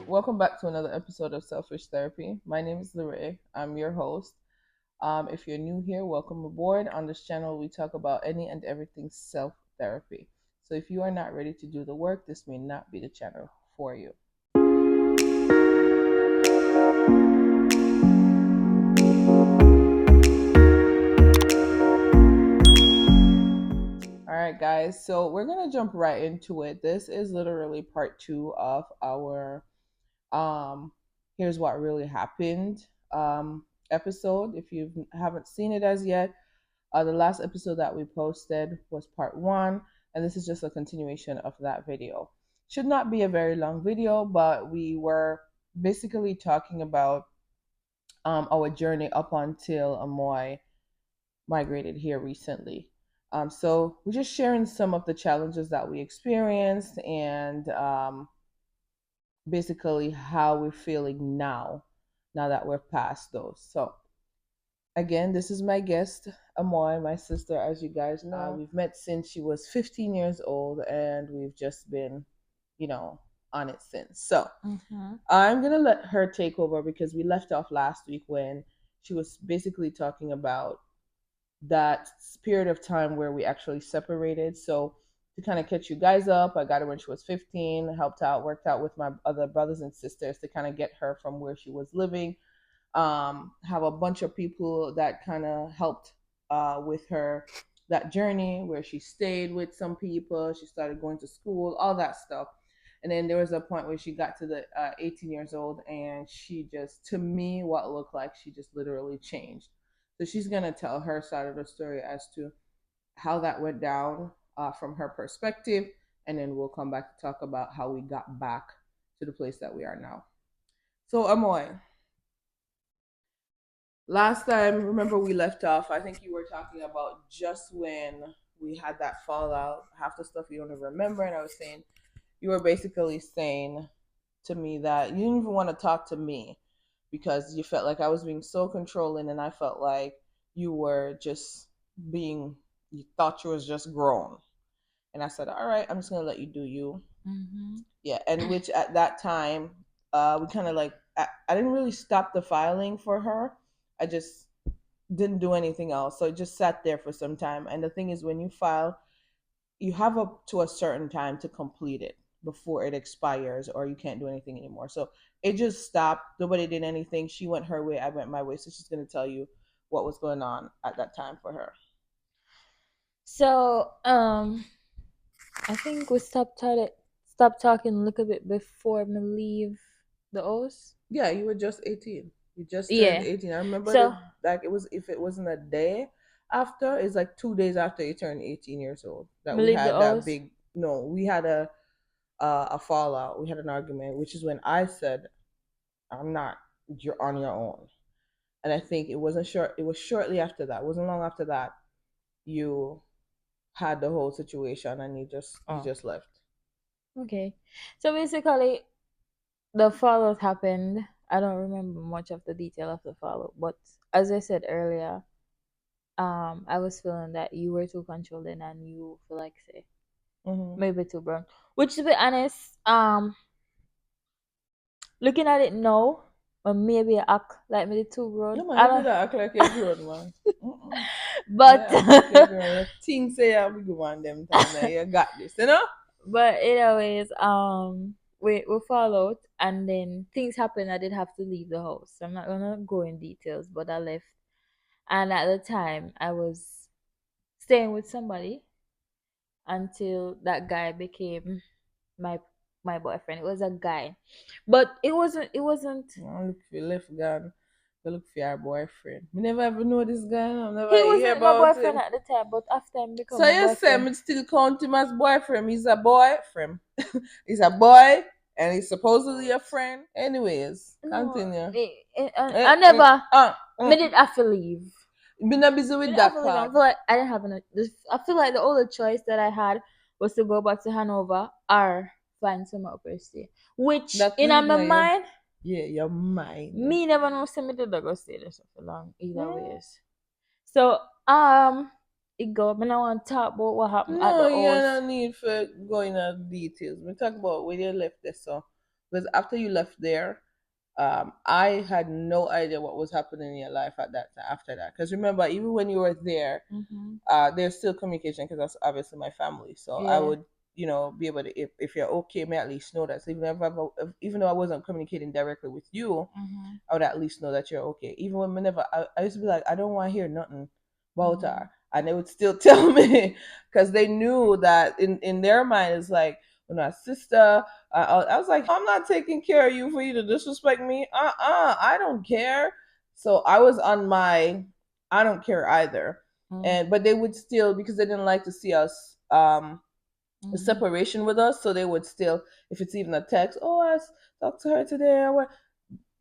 Welcome back to another episode of Selfish Therapy. My name is Lorraine. I'm your host. If you're new here, welcome aboard. On this channel, we talk about any and everything self therapy. So if you are not ready to do the work, this may not be the channel for you. All right, guys. So we're gonna jump right into it. This is literally part two of our here's what really happened episode. If you haven't seen it as yet, the last episode that we posted was part one, and this is just a continuation of that video. Should not be a very long video, but we were basically talking about our journey up until Amoy migrated here recently. So we're just sharing some of the challenges that we experienced and basically how we're feeling now that we're past those. So again, this is my guest, Amoy, my sister. As you guys know, we've met since she was 15 years old, and we've just been, on it since. So I'm gonna let her take over because we left off last week when she was basically talking about that period of time where we actually separated. So to kind of catch you guys up, I got her when she was 15, helped out, worked out with my other brothers and sisters to kind of get her from where she was living. Have a bunch of people that kind of helped with her that journey where she stayed with some people, she started going to school, all that stuff. And then there was a point where she got to the 18 years old, and she just, to me, what looked like she just literally changed. So she's going to tell her side of the story as to how that went down from her perspective. And then we'll come back to talk about how we got back to the place that we are now. So, Amoy, last time, remember we left off, I think you were talking about just when we had that fallout, half the stuff you don't even remember. And I was saying, you were basically saying to me that you didn't even want to talk to me because you felt like I was being so controlling, and I felt like you were just being, you thought you was just grown. And I said, all right, I'm just going to let you do you. Yeah. And which at that time, we kind of like, I didn't really stop the filing for her. I just didn't do anything else. So it just sat there for some time. And the thing is, when you file, you have up to a certain time to complete it before it expires, or you can't do anything anymore. So it just stopped. Nobody did anything. She went her way, I went my way. So she's going to tell you what was going on at that time for her. So, I think we stopped talking a little bit before me leave the O's. Yeah, you were just 18. You just turned Yeah. 18. I remember So like it was, if it wasn't a day after, it's like 2 days after you turned 18 years old that me we leave the had that O's. big, no, we had a fallout. We had an argument, which is when I said, I'm not, you're on your own. And I think it wasn't short, it was shortly after that. It wasn't long after that you had the whole situation, and you just left. Okay. So basically, the fallout happened. I don't remember much of the detail of the fallout, but as I said earlier, I was feeling that you were too controlling and you feel like say maybe too brown. Which, to be honest, looking at it now, or maybe I act like me too broad. No man, I you don't. could act like you're grown, man. But Yeah, act like you're grown. You think say you're big one them time now. You got this, you know? but anyways, we followed, and then things happened. I did have to leave the house. I'm not gonna go in details, but I left. And at the time, I was staying with somebody until that guy became my my boyfriend. It was a guy, but it wasn't. It wasn't. Look for your left gun. Go look for your boyfriend. Me never ever know this guy. I never He hear wasn't my about boyfriend him. at the time, but after him become So my you say boyfriend. me still count him as boyfriend. He's a boyfriend. He's a boy, and he's supposedly a friend. Anyways, No, continue. I never. Me Mm. did have to leave. Be not busy Me with did have that to leave. I part. feel like I didn't have enough. I feel like the only choice that I had was to go back to Hanover or find somewhere up to stay. Which That's in the my reason you, mind, yeah, your mind. me never know send me to go stay there so for long either Mm. ways. So it go. Me now want to talk about what happened at No, the you house. no need for going into details. We talk about when you left there, so because after you left there, I had no idea what was happening in your life at that time after that. Because remember, even when you were there, Mhm. there's still communication because that's obviously my family. So I Yeah. would, be able to, if you're okay, may at least know that. So even though I wasn't communicating directly with you, Mhm. I would at least know that you're okay. Even when whenever I used to be like, I don't want to hear nothing about Mhm. her, and they would still tell me because they knew that in their mind it's like, when our sister, I was like, I'm not taking care of you for you to disrespect me. I don't care. So I was on my, I don't care either. Mhm. And but they would still, because they didn't like to see us a Mhm. separation with us, so they would still, if it's even a text, oh, talked to her today, or what,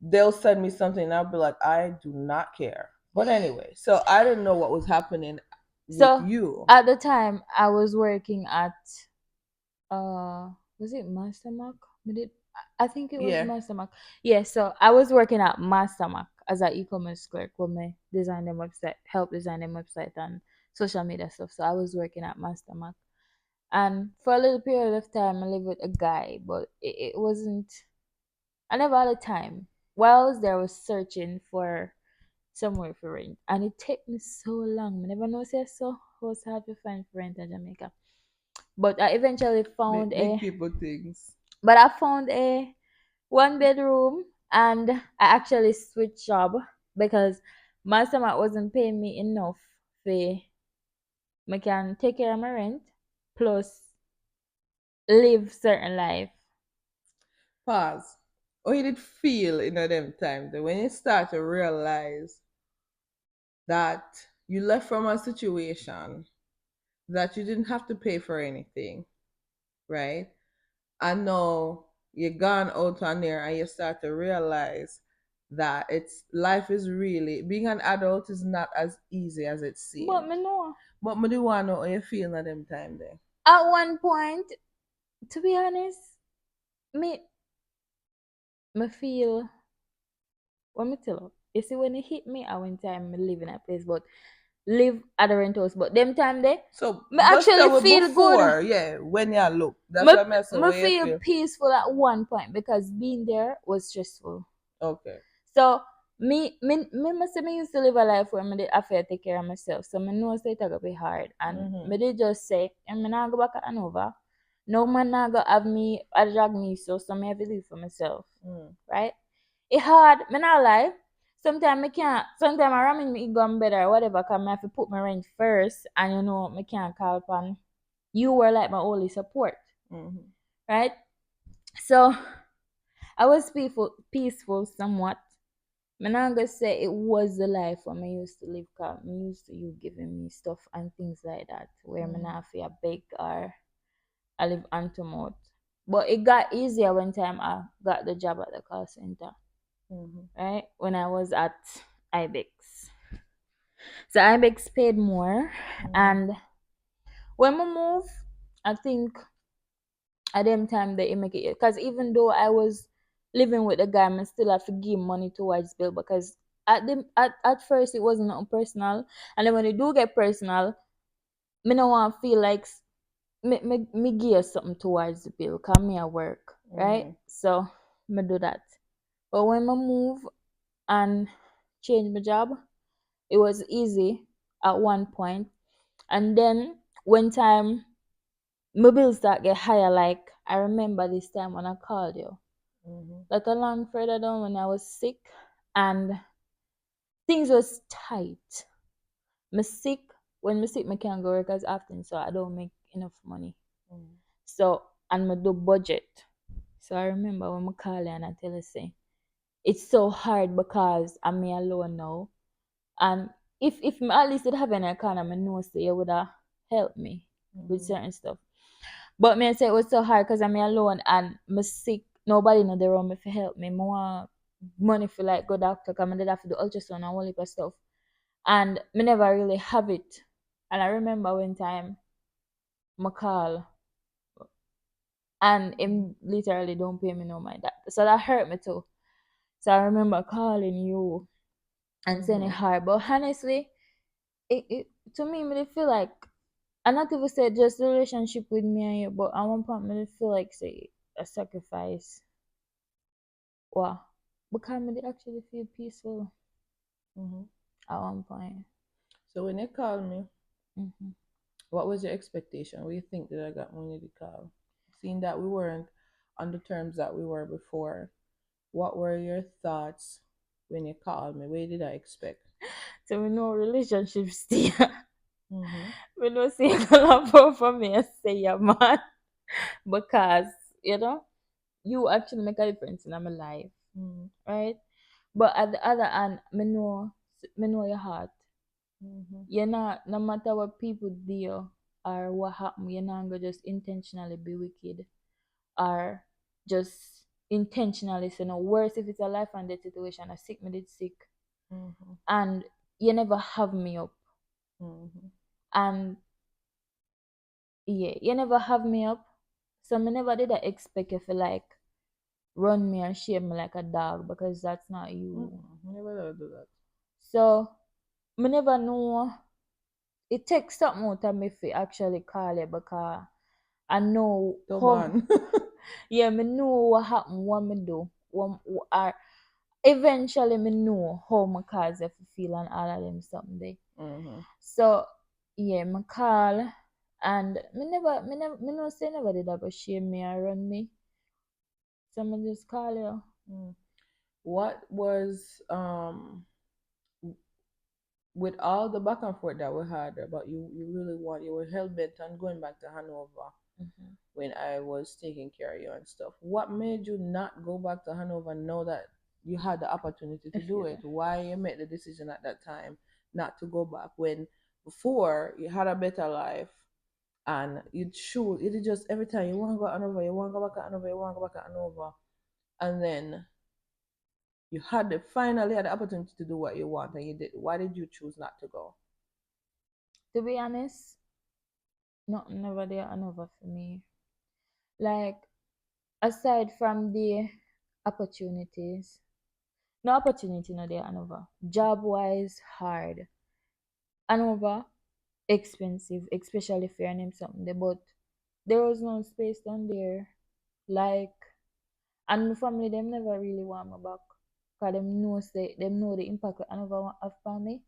they'll send me something and I'll be like, I do not care. But anyway, so I didn't know what was happening with So you. at the time, I was working at was it Mastermark? I think it was Yeah. Mastermark. Yeah, so I was working at Mastermark as an e-commerce clerk when I design them website, help design them website and social media stuff. So I was working at Mastermark. And for a little period of time I lived with a guy, but it wasn't, I never had a time. While I was there I was searching for somewhere for rent. And it took me so long. I never know say so it was hard to find for rent in Jamaica. But I eventually found Big a people things. but I found a one bedroom and I actually switched job because my stomach wasn't paying me enough for me can take care of my rent plus live certain life. Pause. Or you did feel in them time that when you start to realize that you left from a situation that you didn't have to pay for anything, right? I know you're gone out on there and you start to realize that it's life is really, being an adult is not as easy as it But seems. me know But me do want to know how you feel at them time there. at one point, to be honest, me me feel when me tell you see when it hit me I one time me live in a place but live at the rent house. But them time there, So me just actually tell me feel good. before, yeah, when you look. That's Me, what I say. me Where you feel feel. peaceful at one point because being there was stressful. Okay. So me must say me used to live a life where me did have to take care of myself. So me know say it gonna be hard. And Mm-hmm. me did just say, and me not go back at Anova. No man not go have me I drag me so me have to live for myself. Mm. Right? It hard, me not lie. Sometimes me can't sometimes I ram in me go on better or whatever cause me have to put my rent first and you know me can't call upon you were like my only support. Mm-hmm. Right? So I was peaceful somewhat. I'm not gonna say it was the life when I used to live cause me used to you giving me stuff and things like that where me Mm-hmm. not feel beg or I live hand to mouth. But it got easier when time I got the job at the call center, Mm-hmm. right? When I was at IBEX. So IBEX paid more Mm-hmm. and when we move, I think at them time they make it because even though I was living with the guy, I still have to give money towards bill because at first it wasn't nothing personal, and then when it do get personal, me no want feel like me give something towards the bill cause me at work, right? Mm-hmm. So me do that. But when I move and change my job, it was easy at one point, and then when time my bills start get higher, like I remember this time when I called you. Mm-hmm. That along further down when I was sick and things was tight. Me sick when me sick me can't go work as often so I don't make enough money. Mm-hmm. So and me do budget. So I remember when I call you and I tell you say it's so hard because I'm me alone now. And if me at least did have an account, I know say you would have helped me with Mm-hmm. certain stuff. But me I say it was so hard because I'm alone and I'm sick. Nobody in the room if help me. I want money for like go doctor because I did have to do ultrasound and all heap of stuff. And me never really have it. And I remember one time I call and Mm-hmm. him literally don't pay me no mind. So that hurt me too. So I remember calling you and saying it Mm-hmm. hard. But honestly, it to me, me dey feel like I not even say just the relationship with me and you, but at one point me dey feel like say a sacrifice. Wow. Because me did actually feel peaceful Hmm. at one point. So when you call me, Mm-hmm. what was your expectation? What do you think that I got when you did call? Seeing that we weren't on the terms that we were before, what were your thoughts when you called me? What did I expect? So we know relationships still. Mm-hmm. We know say you love for me and say yeah man. Because, you know, you actually make a difference in my life. Mm-hmm. Right? But at the other hand, me know your heart. Mm-hmm. You're not, no matter what people do or what happen, you're not gonna just intentionally be wicked or just intentionally say no. Worse if it's a life and death situation, a sick me did sick. Mm-hmm. And you never have me up. Mm-hmm. And yeah, you never have me up. So me never did I expect you to like run me and shame me like a dog because that's not you. Mm-mm. Never ever do that. So me never know it takes something out of me to actually call you because I know Come how on. yeah, me know what happened, what me do. Or eventually me know how my cause if you feel and all of them someday. Mm-hmm. So yeah, me call and me know say never did that go shame me or run me. So me just call you. Mm. What was with all the back and forth that we had about you really want you were hell bent on going back to Hanover Mm-hmm. when I was taking care of you and stuff. What made you not go back to Hanover and know that you had the opportunity to do it? Why you made the decision at that time not to go back when before you had a better life and you'd shoot it just every time you want to go Hanover, you want to go back to Hanover, you want to go back to Hanover, and then you had the finally had the opportunity to do what you want and you did. Why did you choose not to go? To be honest, nothing never there another for me. Like aside from the opportunities, no opportunity no there another. Job wise hard. Another expensive, especially if you're name something there, but there was no space down there. Like and my family them never really want me back. Cause them know the impact I never want have for me.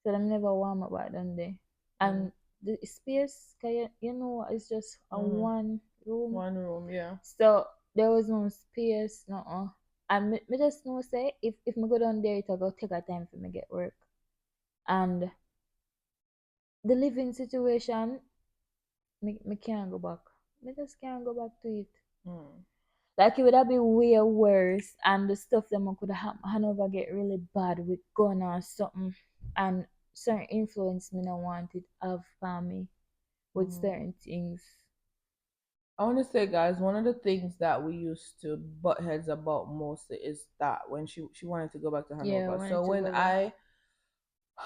So them never want me back down there. Mm. And the space, cause you know, it's just a Mm-hmm. one room. One room, yeah. So there was no space, no. And me just know say if me go down there, it'll go take a time for me get work. And the living situation, me can't go back. Me just can't go back to it. Mm. Like it would have been way worse, and the stuff that could have Hanover get really bad with gun or something, and certain influence me not wanted have for me with Mm. certain things. I want to say, guys, one of the things that we used to butt heads about mostly is that when she wanted to go back to Yeah, I Hanover. So wanted to go there.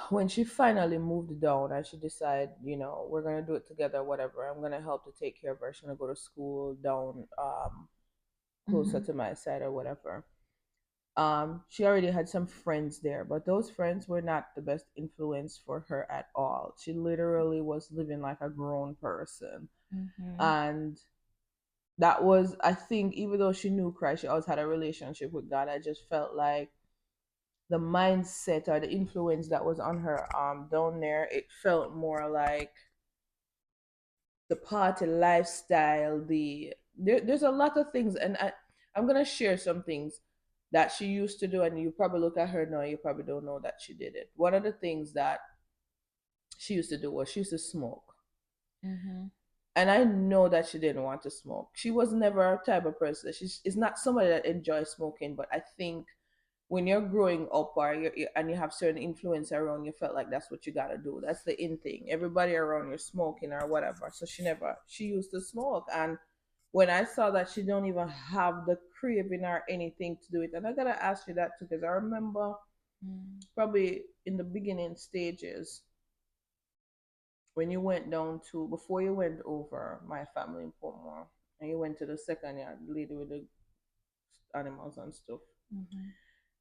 when she finally moved down and she decided, we're gonna do it together, whatever. I'm gonna help to take care of her. She's gonna go to school down closer Mm-hmm. to my side or whatever. She already had some friends there, but those friends were not the best influence for her at all. She literally was living like a grown person. Mm-hmm. And that was, I think, even though she knew Christ, she always had a relationship with God. I just felt like the mindset or the influence that was on her down there, it felt more like the party lifestyle, there's a lot of things, and I'm gonna share some things that she used to do, and you probably look at her now, you probably don't know that she did it. One of the things that she used to do was she used to smoke. Mm-hmm. And I know that she didn't want to smoke. She was never a type of person. She's is not somebody that enjoys smoking, but I think when you're growing up or and you have certain influence around, you felt like that's what you gotta do. That's the in thing. Everybody around you smoking or whatever. So she used to smoke. And when I saw that she don't even have the craving or anything to do it, and I gotta ask you that too, because I remember probably in the beginning stages when you went down to before you went over my family in Portmore and you went to the second yard, the lady with the animals and stuff. Mm-hmm.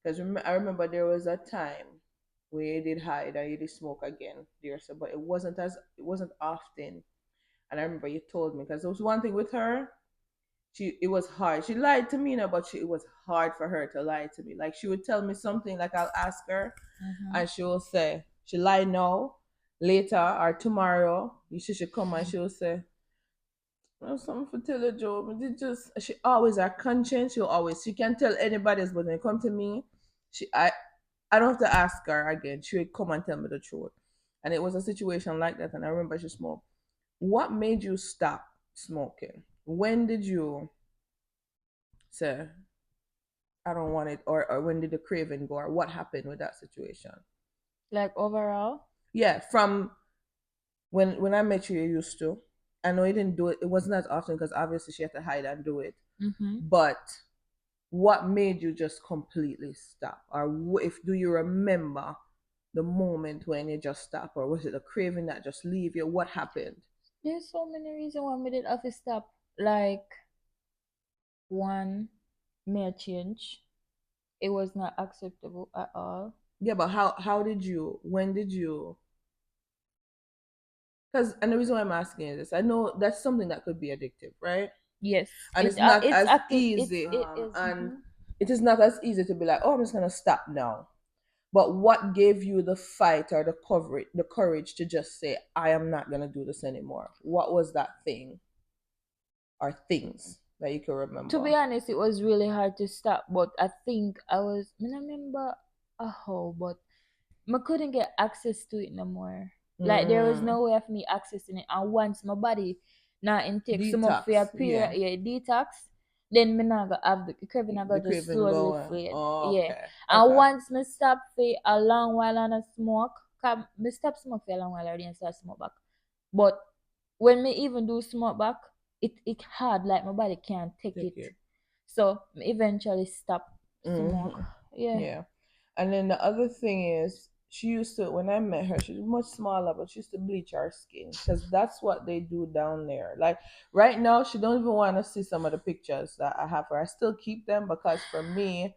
Because I remember there was a time where you did hide and you did smoke again there, so but it wasn't often. And I remember you told me because there was one thing with her, it was hard. She lied to me, but it was hard for her to lie to me. Like she would tell me something, like I'll ask her, Mm-hmm. and she will say she lied now, later or tomorrow. She should come and she will say, "I have something for tell you, Joe." But it just she always her conscience. She can tell anybody else, but when it come to me, she I don't have to ask her again. She would come and tell me the truth. And it was a situation like that. And I remember she smoked. What made you stop smoking? When did you say, I don't want it? Or when did the craving go? Or what happened with that situation? Like overall. Yeah, from when I met you, you used to. I know you didn't do it. It wasn't as often because obviously she had to hide and do it. Mm-hmm. But what made you just completely stop? Or if do you remember the moment when you just stop, or was it a craving that just leave you? What happened? There's so many reasons why we did have to stop. Like one, may change. It was not acceptable at all. Yeah, but how did you? When did you? Because and the reason why I'm asking is this, I know that's something that could be addictive, right? Yes, And it's not it's as active. easy, It is. and Mm-hmm. it is not as easy to be like, oh, I'm just gonna stop now. But what gave you the fight or the courage to just say, I am not gonna do this anymore? What was that thing or things that you can To remember? be honest, it was really hard to stop. But I think I don't remember how, but I couldn't get access to it no more. Like there was Mm, no way of me accessing it. And once my body now intake some of for a detox, period, yeah. yeah, detox, then me not gonna have the craving I The gonna just craving slowly going. fade. Yeah. Okay, And okay. once me stop for a long while and I smoke, cause me stop smoke for a long while already and start smoke back. But when me even do smoke back, it hard like my body can't take Take it. it. So me eventually stop smoke. Hmm. Yeah. Yeah. And then the other thing is, she used to, when I met her, she was much smaller, but she used to bleach her skin because that's what they do down there. Like right now, she don't even want to see some of the pictures that I have her. I still keep them because for me,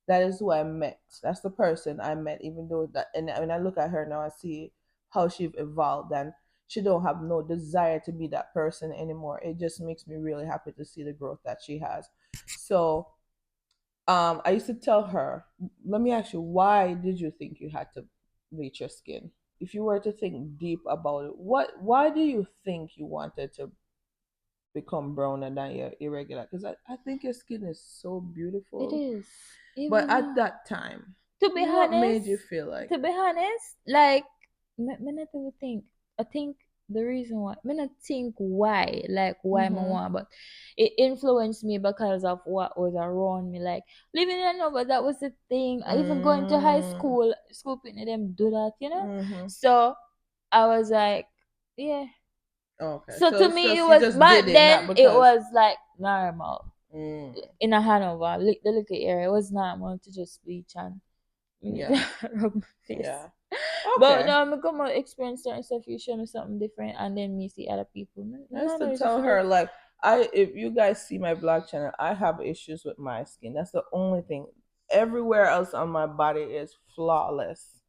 that is who I met. That's the person I met, even though that, and when I look at her now, I see how she's evolved and she don't have no desire to be that person anymore. It just makes me really happy to see the growth that she has. So I used to tell her, let me ask you, why did you think you had to bleach your skin? If you were to think deep about it, why do you think you wanted to become browner than your irregular? Because I think your skin is so It beautiful. is. But Even at that time, to be what honest, made you feel like, like me not even think. I think the reason why me not think why, like why me mm-hmm, want, but it influenced me because of what was around me. Like living in Nova, that was the thing. Even going to high mm, school people them do that. mm-hmm. So I was like, yeah. Okay, So so to it's me, it just you was just back did it, not then. It because. was like normal Mm, in a Hanover, the little area. It was normal to just bleach and yeah, rub my face. yeah. But Okay. now I'm gonna experience certain stuff. You show me something different, and then me see other people. I used No, to no, tell for do. her like if you guys see my blog channel, I have issues with my skin. That's the only thing. Everywhere else on my body is flawless.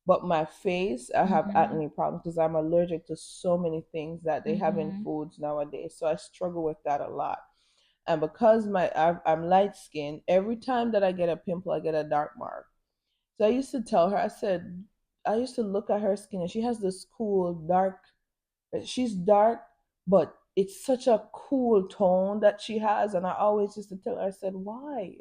But my face, I have Mhm. acne problems because I'm allergic to so many things that they have in Mhm. foods nowadays. So I struggle with that a lot. And because I'm light skinned, every time that I get a pimple, I get a dark mark. So I used to tell her, I used to look at her skin and she has this cool dark, she's dark, but it's such a cool tone that she has. And I always used to tell her, I said, why?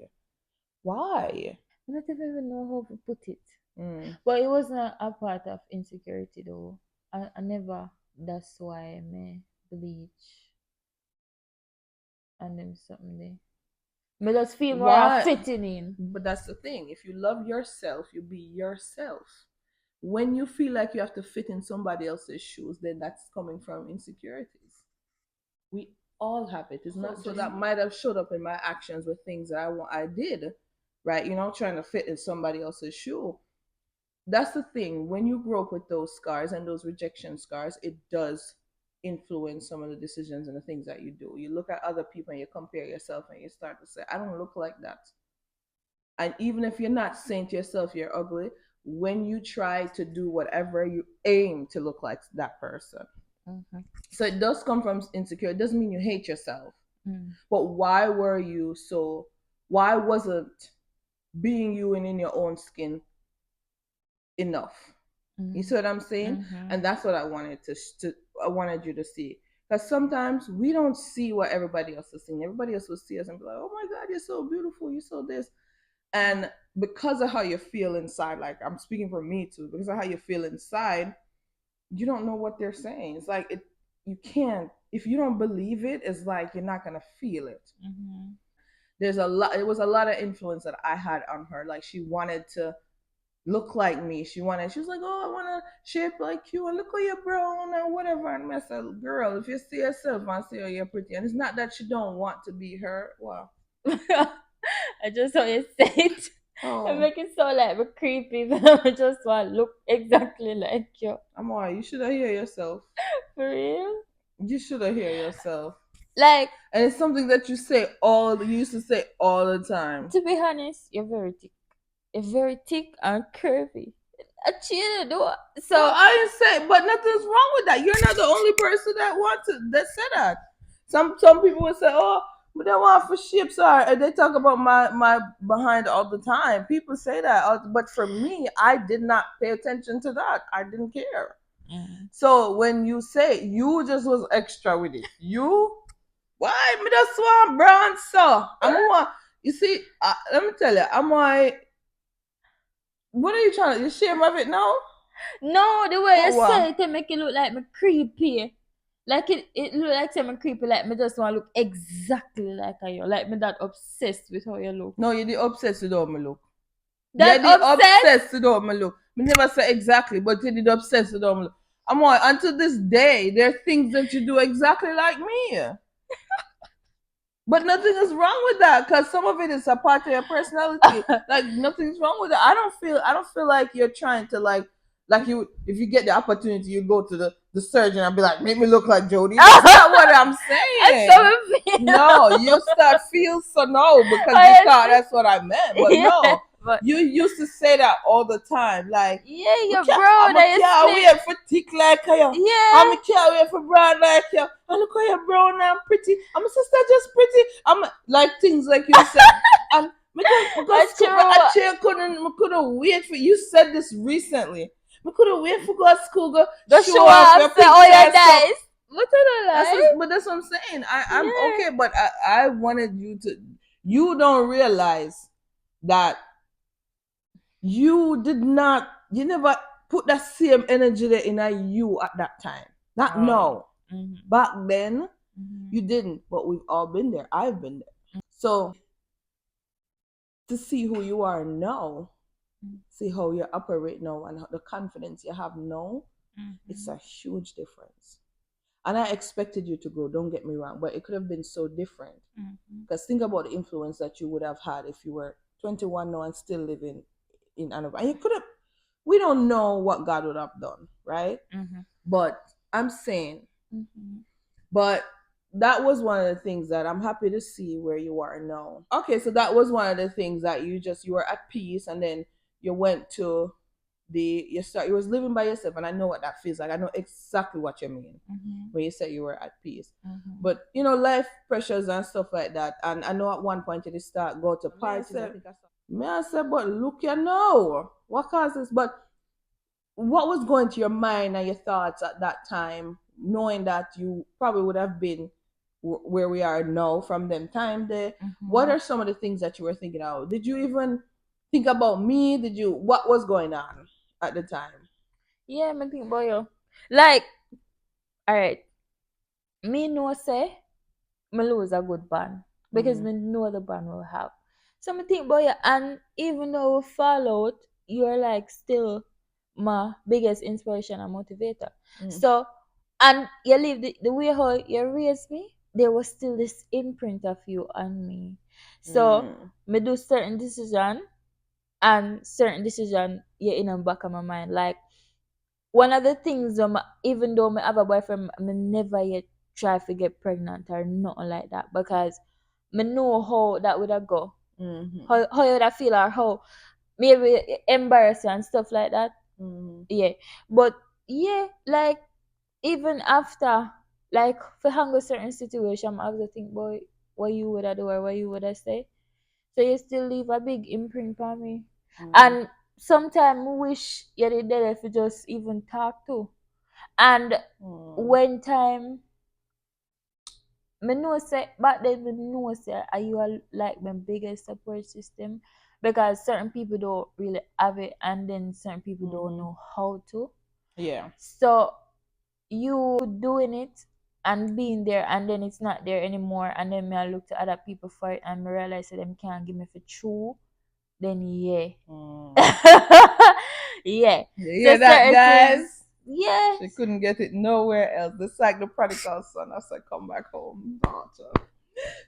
Why? I don't even know how to put it. Mm. But it wasn't a part of insecurity though. I never. That's why I may bleach and them something there. Me just feel more a Why? fitting in. But that's the thing. If you love yourself, you be yourself. When you feel like you have to fit in somebody else's shoes, then that's coming from insecurities. We all have it. It's not so that might have showed up in my actions with things that I did, right? Trying to fit in somebody else's shoe. That's the thing. When you grow up with those scars and those rejection scars, it does influence some of the decisions and the things that you do. You look at other people and you compare yourself and you start to say, I don't look like that. And even if you're not saying to yourself you're ugly, when you try to do whatever you aim to look like that person. Mhm. So it does come from insecure. It doesn't mean you hate yourself. Mm. But why wasn't being you and in your own skin enough? You Mm. see what I'm saying? Mm-hmm. And that's what I wanted I wanted you to see. Because sometimes we don't see what everybody else is seeing. Everybody else will see us and be like, "Oh my God, you're so beautiful. You're so this." And because of how you feel inside, like I'm speaking for me too, because of how you feel inside, you don't know what they're saying. It's like you can't, if you don't believe it, it's like you're not gonna feel it. Mm-hmm. There's a lot. It was a lot of influence that I had on her. Like she wanted to look like me. She was like, "Oh, I want to shape like you, and look how you're brown and whatever." And I said, "Girl, if you see yourself and see how you're pretty," and it's not that she don't want to be her. Well, I just saw you say it. I oh, make it sound like we're creepy, but I just want to look exactly like you. I'm alright. You should have hear yourself. For real? You should have hear yourself. Like, And it's something that you used to say all the time. to be honest, you're very thick. You're very thick and curvy. I cheated, though. Well, So, I didn't say, but nothing's wrong with that. You're not the only person that said that. Some people would say, "Oh, but they want for ships are," and they talk about my behind all the time. People say that, but for me, I did not pay attention to that. I didn't care. mm. So when you say you just was extra with it, you why me just want brown so I'm want you see. Let me tell you, I'm like, what are you trying to? You shame of it now? No, the way you But say what? it, it make it look like me creepy. Like it look like me creepy, like me just want to look exactly like you. Like me that obsessed with how you look. No, you're the obsessed with how me look. That You're the obsessed? obsessed with how me look. Me never say exactly, but you're the obsessed with how me look. I'm on until this day, there are things that you do exactly like me. But nothing is wrong with that because some of it is a part of your personality. Like nothing's wrong with it. I don't feel like you're trying to like you if you get the opportunity you go to the surgeon and be like, make me look like Jody. That's not what I'm That's saying. so No, feel. you start feel so no because you I thought see. that's what I meant. But Yeah, no, but you used to say that all the time. Like, yeah, we your can't, bro I'm a that you can't slim. wait for thick like you. I'm Yeah. a can't wait for brown like you. And look how you're brown and pretty. I'm a sister just pretty. I'm like things like you said. And because That's school, but true. actually I couldn't wait for you said this recently. I couldn't wait for go to school, go Go show show off off, your say, oh, picture you're and stuff. nice. What I don't like? But that's what I'm saying. I'm Yeah. okay, but I wanted you to. You don't realize that you did not. You never put that same energy there in a you at that time. Not Oh. now. Mm-hmm. Back then, Mm-hmm. you didn't. But we've all been there. I've been there. So to see who you are now, see how you operate now, and the confidence you have now, it's Mm-hmm. a huge difference. And I expected you to grow. Don't get me wrong, but it could have been so different. Mm-hmm. Because think about the influence that you would have had if you were 21 now and still living in Annabelle. And you could have, we don't know what God would have done, right? Mm-hmm. But I'm saying, Mm-hmm. but that was one of the things that I'm happy to see where you are now. Okay, so that was one of the things that you were at peace, and then you went to you was living by yourself, and I know what that feels like. I know exactly what you mean Mm-hmm. when you said you were at peace. Mm-hmm. But life pressures and stuff like that. And I know at one point you did start go to parties. May I say, but look, what causes? But what was going to your mind and your thoughts at that time, knowing that you probably would have been where we are now from them time there? What Mm-hmm. are some of the things that you were thinking of? Did you even think about me? What was going on at the time? Yeah, me think about you. Like, all right, me know say me lose a good band because Mm-hmm. me know the band will have. So me think about you, and even though we fall out, you're like still my biggest inspiration and motivator. Mm-hmm. So, and you live the way how you raised me, there was still this imprint of you on me. So Mm-hmm. me do certain decision, and certain decision you in the back of my mind. Like one of the things, even though I have a boyfriend, I never yet try to get pregnant or nothing like that because I know how that would have go, Mm-hmm. how you would have feel, or how maybe embarrassing and stuff like that. Mm-hmm. Yeah, but yeah, like even after, like for handle certain situation, I have to think, boy. what you would do or what you would say. So you still leave a big imprint on me. Mm. And sometimes I wish you did there if you just even talk to. And Mm. when time me know say back then me know say are you like my biggest support system because certain people don't really have it and then certain people don't Mm-hmm. know how to. Yeah. So you doing it and being there and then it's not there anymore and then me I look to other people for it and me realize that them can't give me for true, then yeah. Mm. Yeah. You So hear that, certain guys? things, yeah. She couldn't get it nowhere else. It's like the prodigal son. I said, "Come back home, daughter.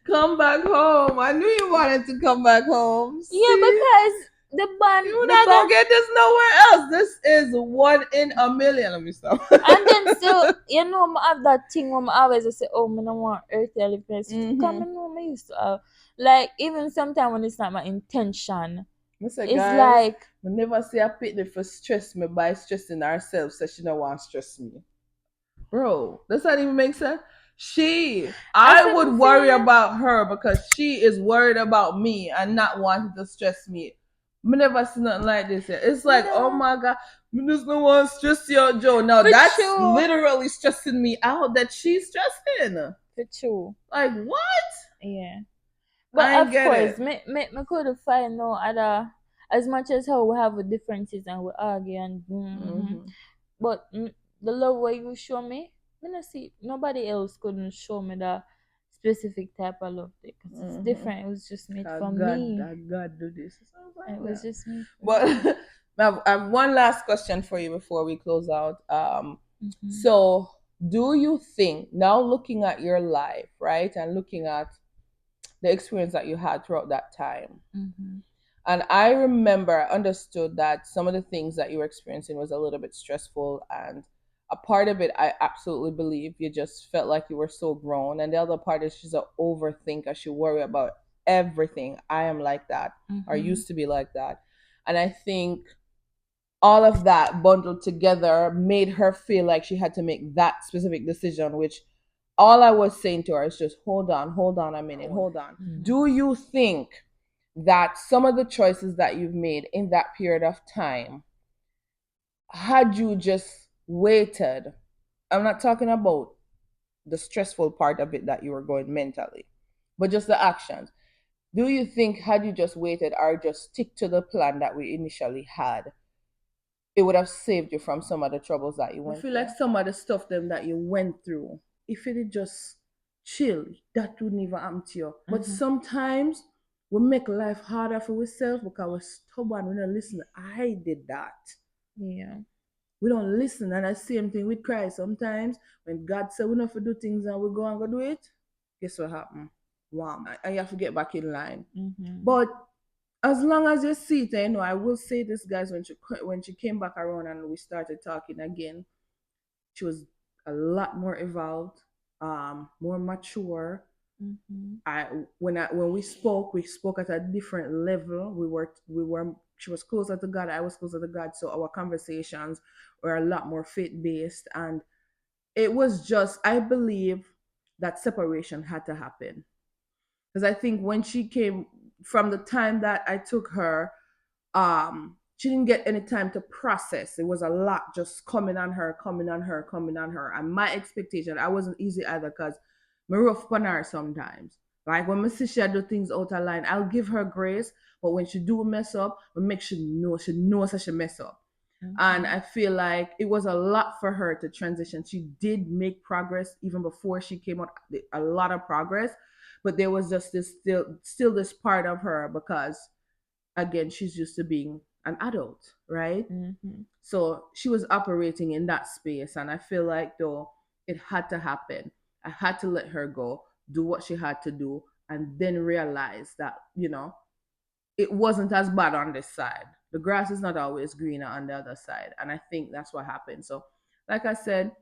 Come back home. I knew you wanted to come back home. Yeah, See, because the band you're the not gonna band get this nowhere else. This is 1 in 1,000,000." Let me stop. and then still you know I have that thing where I always say, oh me no want earth elephants to come Mm-hmm. and know me used to have. Like even sometimes when it's not my intention, I say, it's guys, like we never see a picnic for stress me by stressing ourselves, so she don't want to stress me. Bro, does that even make sense? I I said would me worry feel about her because she is worried about me and not wanting to stress me. Me never see nothing like this yet. It's like, oh no my god, me just don't want to stress you, Joe. Now for that's true. literally stressing me out that she's stressing. For true. Like what? Yeah. But I ain't of get course, it. me could find no other as much as how we have differences and we argue and Mm-hmm. but the love what you show me, me not see nobody else couldn't show me that specific type of love because it's Mm-hmm. different. It was just made for God, me. God do this. So I was It like, was yeah. just made for me. But I have one last question for you before we close out. Mhm. So do you think now looking at your life, right, and looking at the experience that you had throughout that time, Mhm. and I remember, I understood that some of the things that you were experiencing was a little bit stressful, and a part of it, I absolutely believe you just felt like you were so grown, and the other part is she's an overthinker. She worry about everything. I am like that, or Mhm. used to be like that, and I think all of that bundled together made her feel like she had to make that specific decision, which all I was saying to her is just hold on a minute, hold on. Mhm. Do you think that some of the choices that you've made in that period of time, had you just waited, I'm not talking about the stressful part of it that you were going mentally, but just the actions. Do you think had you just waited or just stick to the plan that we initially had, it would have saved you from some of the troubles that you went through? I feel like some of the stuff them that you went through, if it had just chill, that would never happen to you. But Mhm. sometimes we make life harder for ourselves because we're stubborn. We don't listen. I did that. Yeah. We don't listen. And the same thing with Christ. Sometimes when God said we don't have to do things and we go and go do it, guess what happened? Wow. And you have to get back in line. Mhm. But as long as you see it, I will say this, guys, when she came back around and we started talking again, she was a lot more evolved, more mature. Mhm. When we spoke at a different level. We were she was closer to God, I was closer to God, so our conversations were a lot more faith based, and it was just, I believe that separation had to happen because I think when she came, from the time that I took her, she didn't get any time to process. It was a lot just coming on her, coming on her, coming on her. And my expectation, I wasn't easy either because me rough on her sometimes. Like when my sister do things out of line, I'll give her grace. But when she do mess up, I make sure she knows that she mess up. And Mhm. I feel like it was a lot for her to transition. She did make progress even before she came out, a lot of progress. But there was just this still this part of her because again, she's used to being an adult, right? Mhm. So she was operating in that space. And I feel like, though, it had to happen. I had to let her go, do what she had to do, and then realize that, it wasn't as bad on this side. The grass is not always greener on the other side. And I think that's what happened. So, like I said,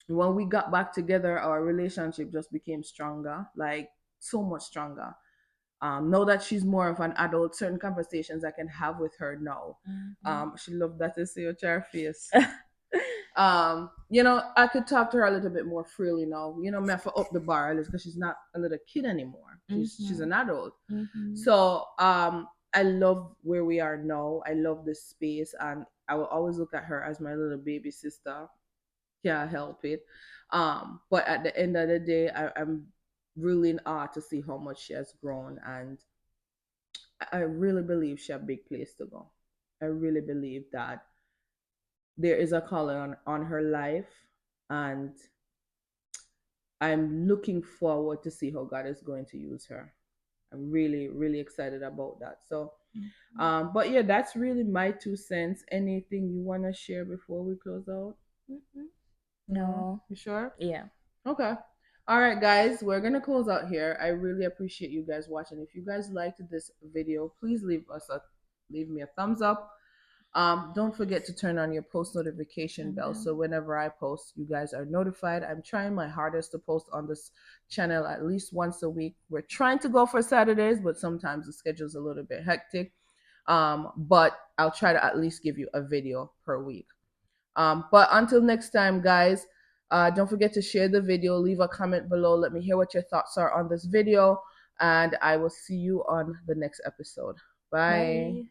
when we got back together, our relationship just became stronger, like so much stronger. Know that she's more of an adult. Certain conversations I can have with her now. Mhm. She loved that to see your chair face. I could talk to her a little bit more freely now. Me have to up the bar a little because she's not a little kid anymore. She's Mhm. an adult. Mhm. So I love where we are now. I love this space, and I will always look at her as my little baby sister. Can't help it. But at the end of the day, I'm really in awe to see how much she has grown, and I really believe she has a big place to go. I really believe that there is a calling on her life, and I'm looking forward to see how God is going to use her. I'm really, really excited about that. So, Mhm. but yeah, that's really my 2 cents. Anything you want to share before we close out? Mhm. No, No. you sure? Yeah. Okay. All right, guys, we're gonna close out here. I really appreciate you guys watching. If you guys liked this video, please leave me a thumbs up. Don't forget to turn on your post notification And bell so whenever I post, you guys are notified. I'm trying my hardest to post on this channel at least once a week. We're trying to go for Saturdays, but sometimes the schedule's a little bit hectic. But I'll try to at least give you a video per week. But until next time, guys, don't forget to share the video, leave a comment below. Let me hear what your thoughts are on this video, and I will see you on the next episode. Bye. bye.